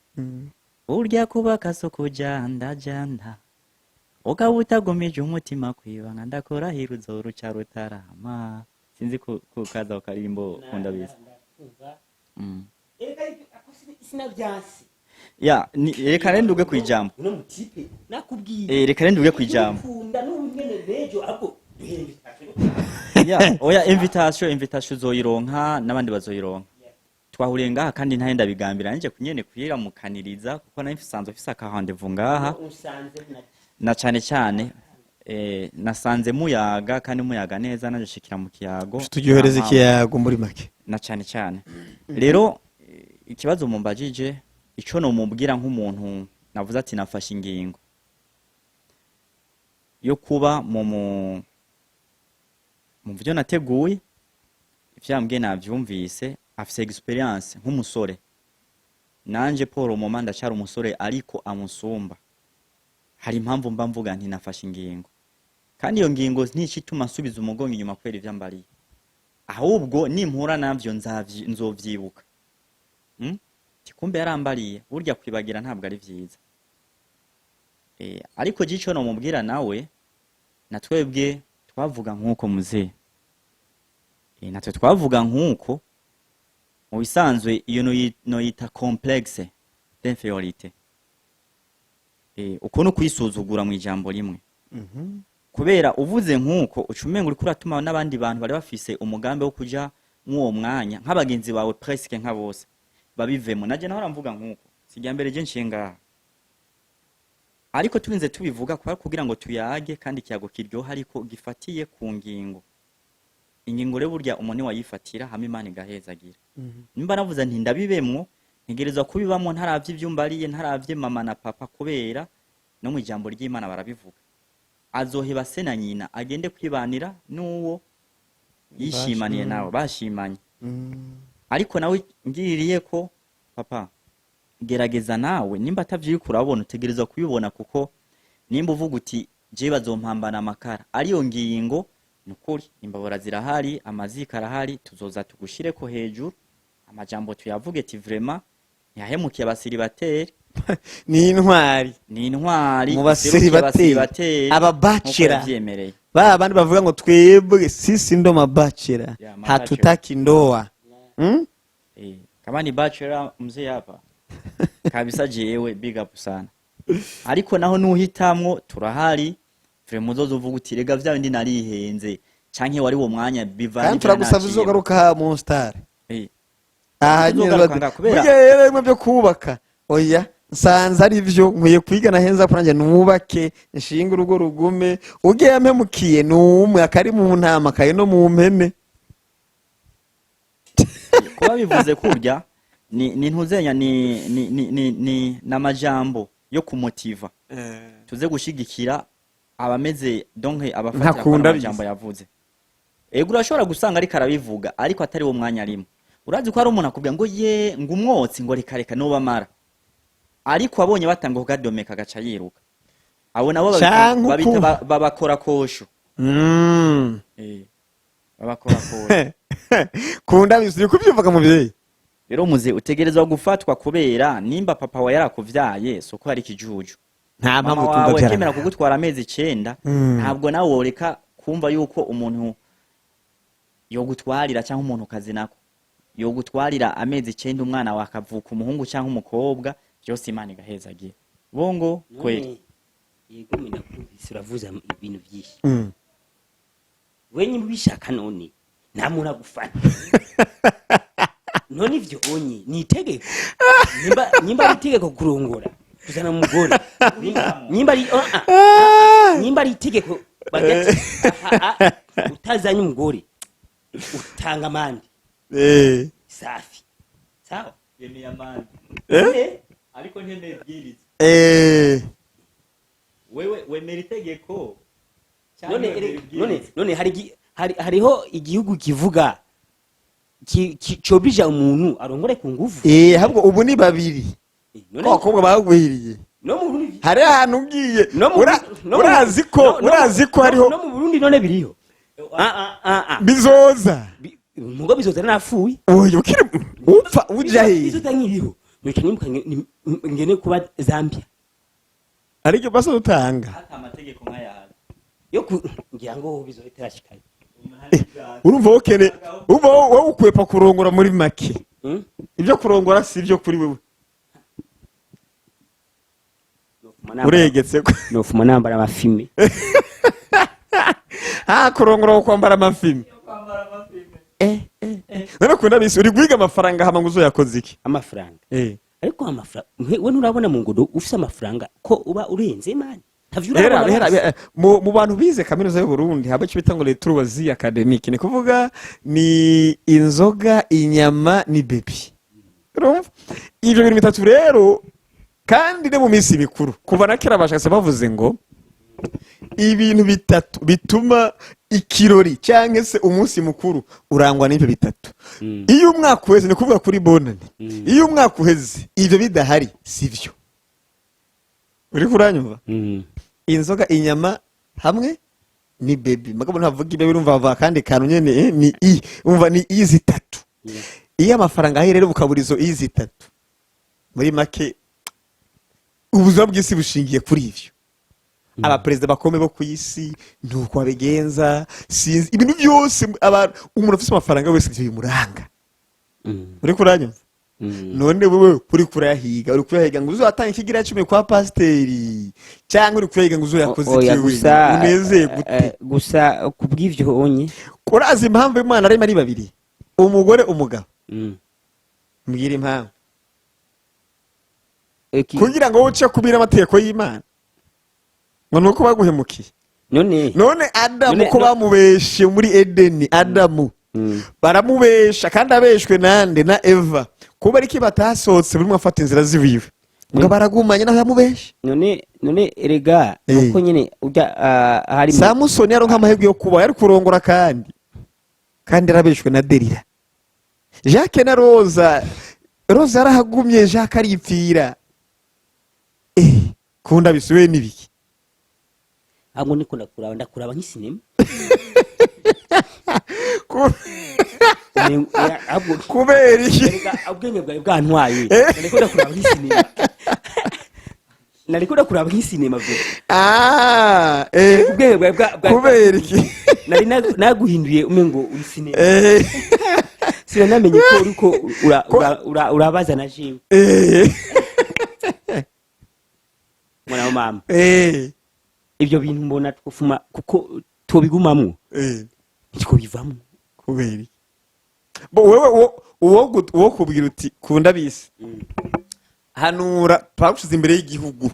urya kuba kasoko janda ukaba utagomije umutima kwibanga ndakora hiruzo ruca rutarama sinzi kukaza ukaririmbo kunda bisi sinavyansi ya reka rende uge kwijambo uno mutipe nakubwiye reka rende uge kwijambo kunda n'ubwene bejo ako ya oya invitation zoyironka nabandi bazoyironka twahuriye ngaha kandi ntahenda bigambira nje kunyene kuyiramukaniriza kuko nayo isanzwe ifise akahandevu ngaha na cyane nasanze muyaga kandi muyaga neza naje shikira mu kiyago tujyohereza ikiyago muri make na cyane rero ikibazo mumbajije ico no mubwira nk'umuntu navuze ati nafashe ingingo yo kuba mu byo nateguye ivyambwe navyumvise afise experience nk'umusore nanje Paul Moma ndacyari umusore ariko amusumba hari impamvu mba mvuga nti nafashe ingingo kandi iyo ngingo nicituma nsubiza umugongo inyuma kwera ivyambariye ahubwo nimpura navyo nzovyibuka tikumbe yarambariye burya kwibagira ntabwo ari vyiza ariko gico no mubwira nawe natwebwe twavuga nkuko muze natwe twavuga nkuko mu bisanzwe iyo no yita complexe d'infériorité uko no kwisuzugura mu ijambo rimwe kubera uvuze nkuko ucumenga uri kuratuma n'abandi bantu bari bafise umugambi wo kuja mw'uwo mwanya nk'abagenzi bawe presque nka bose babivemo naje naho ramvuga nkuko sijya mbere je nshinga ariko turinze tubivuga kugira ngo tuyage kandi kiyago kiryoha ariko gifatiye ku ngingo ingingo rero burya umuntu wayifatira hamwe Imana igahezagira nimba navuze nti ndabibemwo ntegerezwa kubibamo ntaravye ivyumbariye ntaravye mama na papa kubera no mu ijambo ry'Imana barabivuga azoheba se na nyina agende kwibanira n'uwo yishimaniye nawe bashimanye ariko nawe ngiririye ko papa gerageza nawe nimba atavyiko urabona utegerezwa kubibona kuko nimba uvuga uti je bazompambana amakara ariyo ngingo nukuri imbabora zirahari amazika arahari tuzoza tugushireko hejuru amajambo tuyavuge ati vraiment yahemukiye abasiribateri ni intwari mu basiribateri ababachera abandi bavuga ngo twebwe sisi ndo mabachera hatutaki ndoa kama ni bachelor mzee hapa kabisa jewe big up sana ariko naho nuhitamwo turahari vraiment uzovuga uti rega vya bindi narihenze canke wari wo mwanya bivanye kandi turagusaba uzogaruka ha mu star burya byo kubaka oya nsanze ari byo nkwiye kwiga nahenza kuranje nubake nshinga urugo rugume ugiye ampemukiye numwe akari mu ntama kaye no mu mpene kuba bivuze kurya ni ntuzenya ni namajambo yo kumotiva tuze gushigikira abameze donc abafatira amajambo yavuze urashobora gusanga ari karabivuga ariko atari wo mwanya arimo urazi ko ari umuntu akubwira ngo ye ngo umwotsi ngo reka no bamara ariko abonye batanga kugadomeka gaca yiruka abo nabo babita babakora kosho babakora kosho kunda bisuri kubyuvuga mu byeyi rero muze utegerezwa gufatwa kubera nimba papa wa yarakuvyaye soko hari kijuju nta mpamvu tudabyara kemera kugutwara amezi 9 ntabwo nawe woreka kumva yuko umuntu yo gutwarira cyangwa umuntu kazi nako yo gutwarira amezi 9 umwana wakavuka umuhungu cyangwa umukobwa byose Imana igahezagira bongo kweli yego mina kumvise uravuza ibintu byinshi wenye mubishaka none namura gufata none ivyo onye ni itegeko nimba ari itegeko kurongora kuzana umugore nimba ari itegeko bagati utazanye umugore utanga amande safi sawa yemeye amande ariko ntemeye bwiriza wewe wemera itegeko none hariho igihugu kivuga cobija umuntu arongore ku nguvu ahubwo ubu ni babiri abakobwa bagwiriye hari ahantu ugiye urazi ko hariho no mu Burundi none biriho bizoza mugo bizoza nafuye oya ukiri upfa uja he bizoza nkiriho nica nimuka ngene kuba Zambia ariko basa utanga hata amategeko nk'aya yo ngira ngo bizohita yashikaye urumva wowe ukwepa kurongora muri make ibyo kurongora si ibyo kuri wewe uregetse ko nofuma nambara amafime kurongora wo kwambara amafime none kunda bisi uri guhiga amafaranga hama ngo uzoyakoze iki amafaranga ariko amafaranga we nurabona mu ngodo ufise amafaranga ko uba urenze mani mu bantu bize kaminuza y'u Burundi haba cyo bita ngo les trois académiques ni kuvuga ni inzoga inyama ni baby urumva ibyo bintu bitatu rero kandi ne mu minsi mikuru kuva na kera bashaka bavuze ngo ibintu bitatu bituma ikirori cyangwa se umunsi mukuru urangwa n'ibyo bitatu iyo umwaka uheze ni kuvuga kuri bonane iyo umwaka uheze ibyo bidahari sivyo uri kuranyumva inzoga inyama hamwe ni baby magabo ntavuga ibyo birumva bava kandi kantu nyene ni umva ni izi tatu iyo amafaranga ahi rero bukaburizo izi tatu muri make ubuzima bw'isi bushingiye kuri ivyo abaperezida bakome bo ku isi nuko babigenza sinzi ibintu byose umuntu afite amafaranga wese ivyo bimuranga uri kuranyumva none wewe uri kurahiga ngo uzatanga ikigira 10 kwa pasteri cyangwa uri kurahiga ngo uzoyakoze kiwe unezeye gute gusa kubw'ivyo onye urazi impamvu Imana arimo ari babiri umugore umugabo mbwira impamvu kugira ngo uce kubira amategeko y'Imana ngo nuko baguhemukiye none Adamu ko bamubeshe muri Edeni Adamu baramubesha kandi abeshwe nande na Eva kuba ariko batasohotse buri mwafata inzira zibiwe ngo baragumanye naho yamubeshe none erega uko nyene ujya hari Samusoni yaronka amahirwe yo kuba yari kurongora kandi arabeshwe na Delila Jacques na Rosa arahagumye Jacques aripfira kunda bisuwe nibiki ahubwo niko ndakuraba nk'isinema kubera iki ubwenge bwawe bwantwaye nariko ndakuraba nk'isinema ubwenge bwawe kubera iki nari naguhinduye umengo uri sinema sinamenye ko uriko urabaza na jewe mwana mama ibyo bintu mbona twufuma kuko tobigumamwo iko bivamo kubera bo wewe uwo kubwira uti kunda bisi hanura paushize imbere y'igihugu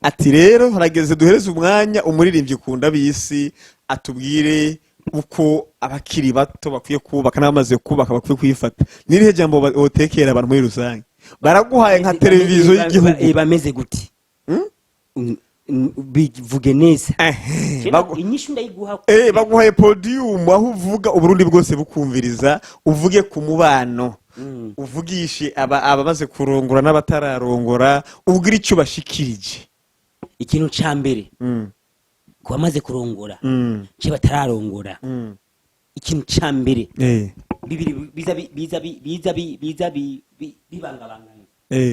ati rero harageze duhereze umwanya umuririmbyi kunda bisi atubwire uko abakiri bato bakwiye kubaka n'abamaze kubaka bakwiye kwifata nirihe jambo botekera abantu muri rusange baraguhaye nka televiziyo y'igihugu bameze guti bivuge neza inyishu ndayiguha baguhaye podium aho uvuga uburundi bwose bukumviriza uvuge ku mubano uvugishe abamaze kurongora n'abatararongora ubwira icyo bashikirije ikintu ca mbere ku bamaze kurongora cyo batararongora ikintu ca mbere bibiri biza bibangabangana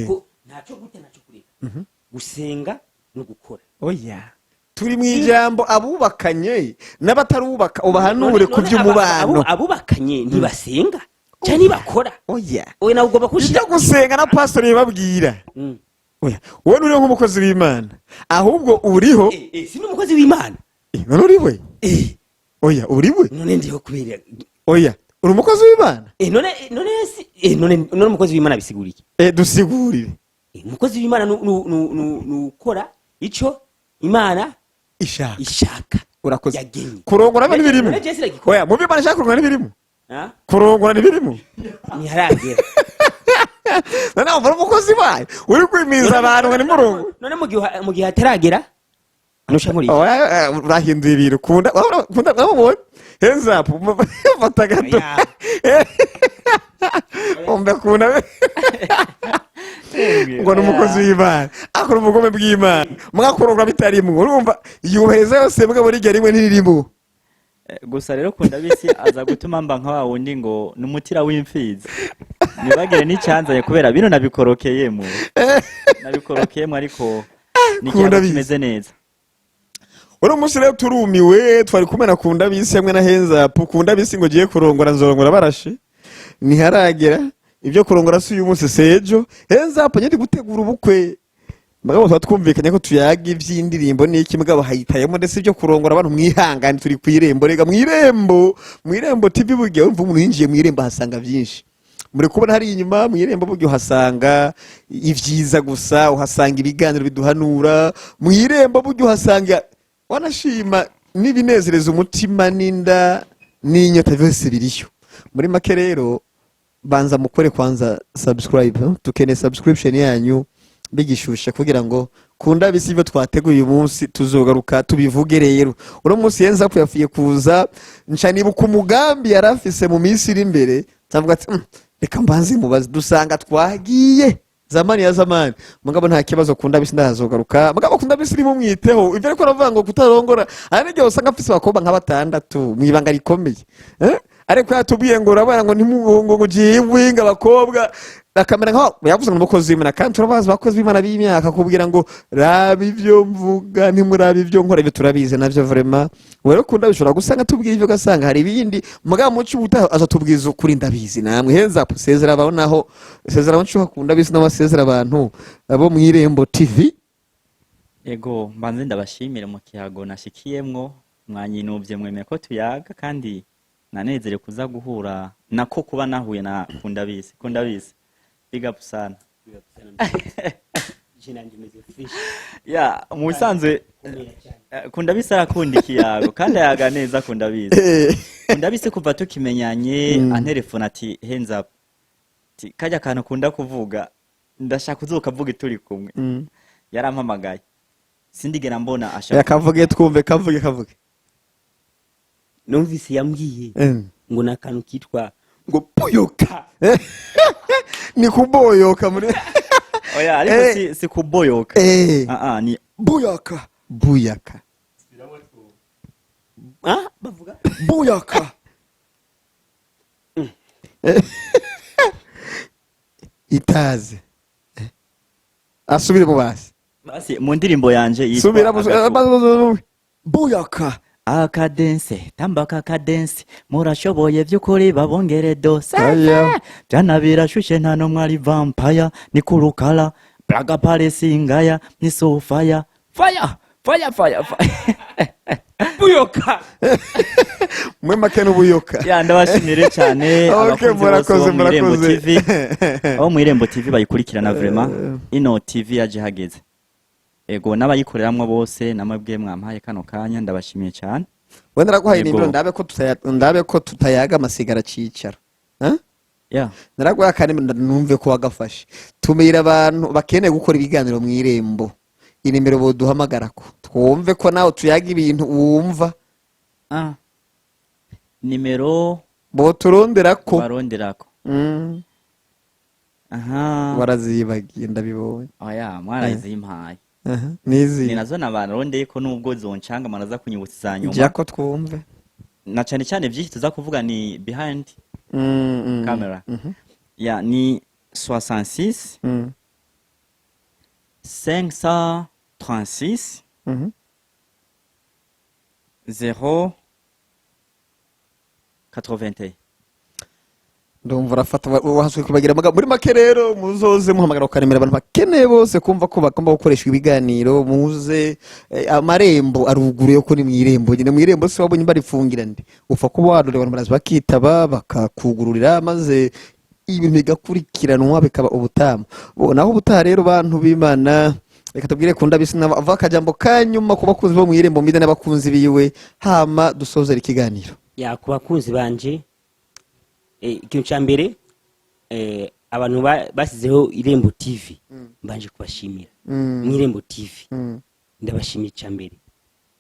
ko ntacyo gute ntacyo kureka gusenga no gukora oya turi mu ijambo abubakanye n'abatarubaka ubahanure ku by'umubano abubakanye ntibasenga cyane bakora oya nawe ugomba kushira gusenga na pastor yibabwira oya wowe uri nk'umukozi w'Imana ahubwo uriho si n'umukozi w'Imana none uri we oya uri we none ndiho kubera oya uri umukozi w'Imana none umukozi w'Imana bisiguriye dusigurire umukozi w'Imana nukora ico Imana ishaka urakoze kurongora n'ibirimo oya mu byo Imana ishaka kurongora n'ibirimo Ah? kurongora ntibirimo ntiharagera none wumva umukozi wayo uri kwimiza abantu ngo ni murongo none mu gihe hataragera nusha muri urahinduye ibintu kunda urabona hands up fata gato umbe kuna ngo ni umukozi w'Imana akora ubugome bw'Imana mwakurongora bitarimo urumva yuheza yose mbwa muri gihe rimwe ntiririmo gusa rero kunda bisi aza gutuma mba nka wa wundi ngo numutira w'imfizi nibagire n'icyanzanye kubera bino nabikorokeyemo ariko nikiyago kimeze neza uri umunsi rero turumiwe twari kumena kunda bisi hamwe na hands up kunda bisi ngo giye kurongora nzorongora barashe ntiharagera ibyo kurongora si uyu munsi sejo hands up nyine gutegura ubukwe mugabo twatwumvikanye ko tuyaga ivy'indirimbo n'iki mugabo hayitayemo ndetse ibyo kurongora abantu mwihangane turi kwirembo rega mwirembo TV burya umva umuntu yinjiye mwirembo hasanga byinshi muri kubona hari inyuma mwirembo burya uhasanga ivyiza gusa uhasanga ibiganiro biduhanura mwirembo burya uhasanga wanashima n'ibinezereza umutima n'inda n'inyota byose biriyo muri make rero banza mukore kwanza subscribe tukene subscription yanyu bigishusha kugira ngo kunda bisi byo twateguye uyu munsi tuzogaruka tubivuge rero uno munsi yenza ko yafiye kuza nca nibuka umugambi yarafise mu minsi iri imbere tavuga ati reka mbanze mubaze dusanga twagiye zamani ya zamani mugabo nta kibazo kunda bisi ndahazogaruka mugabo kunda bisi iri mu mwiteho ivyo ariko aravuga ngo kutarongora ariko usanga afise abakobwa nka batandatu mwibanga rikomeye ariko yatubwiye ngo urabana ngo ntimugongo ngo jiwinga abakobwa akamera nka yavuze ngo umukozi w'Imana kandi turabazi abakozi b'Imana b'imyaka kubwira ngo raba ivyo mvuga ntimuraba ivyo nkora ibyo turabize navyo vraiment rero kunda bishobora gusanga tubwiye ivyo gasanga hari ibindi mugabo muci ubutaha azatubwiza ukuri ndabizi namwe heza pusezera abaho naho sezera muci hakunda bisi n'abasezera abantu abo mwirembo TV ego mbanze ndabashimire mu kiyago nashikiyemwo mwanyinuvye mwemeye ko tuyaga kandi nanezere kuza guhura nako kuba nahuye na kunda bisi big up sana ya musanzwe kunda bisi arakunda ikiyago kandi ayaga neza kunda bisi kuva tukimenyanye antelefone ati hands up kajya kantu kunda kuvuga ndashaka uzokavuga turi kumwe yarampamagaye sindigera mbona ashaka yakavuge twumve kavuge numvise yambwiye ngo nakantu kitwa ngo boyoka ni kuboyoka muri oya ariko si kuboyoka ni buyaka bavuga buyaka itaze asubire mu basi mu ndirimbo yanje subira buyaka akadense tambaka akadense murashoboye by'ukuri babongere dose byana birashushe nta no mwari vampire ni kurukala braga palesi ngaya ni so fire buyoka mwe makene buyoka ya ndabashimire cyane murakoze aho mwirembo TV bayikurikirana vraiment ino TV yaje hageze ego n'abayikoreramwe bose namabwiye mwampaye kano kanya ndabashimiye cyane wenda raguhaye nimero ndabe ko tutayaga amasigara cicara naraguhaye kandi numve ko wagafashe tumira abantu bakeneye gukora ibiganiro mwirembo inimero boduhamagara ko twumve ko nawe tuyaga ibintu wumva nimero boturonderako warazibagiye ndabibonye oya mwarazimpaye ni nazo nabarondeye ko nubwo zoncanga manaza kunyibutsa zanyuma jako twumve na cyane byinshi tuza kuvuga ni behind camera ya ni 66 536 0 80 ndumva urafata wahasuye kubagira muri make rero muzoze muhamagara ukaremera abantu bakeneye bose kumva ko bagomba gukoresha ibiganiro muze amarembo aruguru yo kuri mwirembo nyine mwirembo se wabonye barifungira ndi ufa kuba wadore abantu barazi bakitaba bakakugururira maze ibintu bigakurikiranwa bikaba ubutama naho ubutaha rero bantu b'Imana reka tubwire kunda bisi ava akajambo kanyuma ku bakunzi bo mwirembo mbide n'abakunzi biwe hama dusozera ikiganiro ya ku bakunzi banje ikintu cya mbere abantu basizeho Irembo TV mbanje kubashimira mw'Irembo TV ndabashimiye icya mbere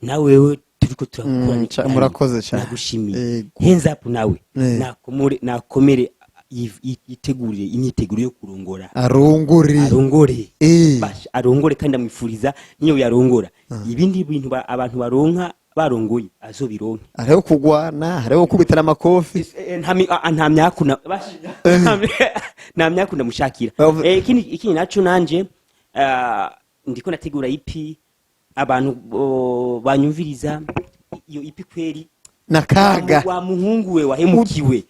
nawe wewe turiko turakorana murakoze cyane nagushimiye hands up nawe nakomere yitegurire imyiteguro yo kurongora arongore arongore kandi amwifuriza niyo yarongora ibindi bintu abantu baronka barongoye azobironka hariho kugwana hariho kubitana amakofi nta myakuna nta myakuna mushakira ikindi naco nanje ndiko nategura EP abantu banyumviriza iyo EP kweri nakaga wa muhungu we wahemukiwe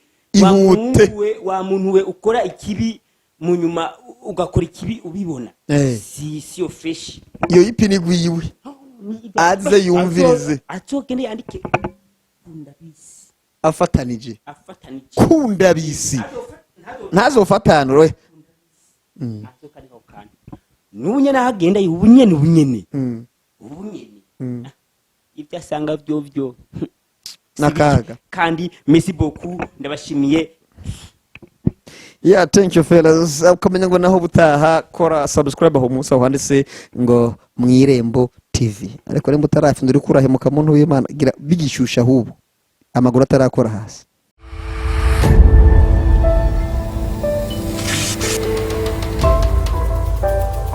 wa muntu we ukora ikibi mu nyuma ugakora ikibi ubibona si fresh iyo EP ni gwiwe aze yumvirize atogende yandike kundabisi afatanije kundabisi ntazofatanure atokariho kandi nubunyene ahagenda ubunyene ibyo asanga byo nakaga kandi merci beaucoup ndabashimiye. Yeah, thank you fellas. Ukamenya ngo naho butaha kora subscribe aho musa wanditse ngo mw'Irembo TV. Ariko rembo tarafi nduri kurahemuka muntu w'Imana gira bigishusha hubu. Amaguru atarakora hasi.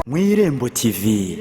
mw'Irembo TV.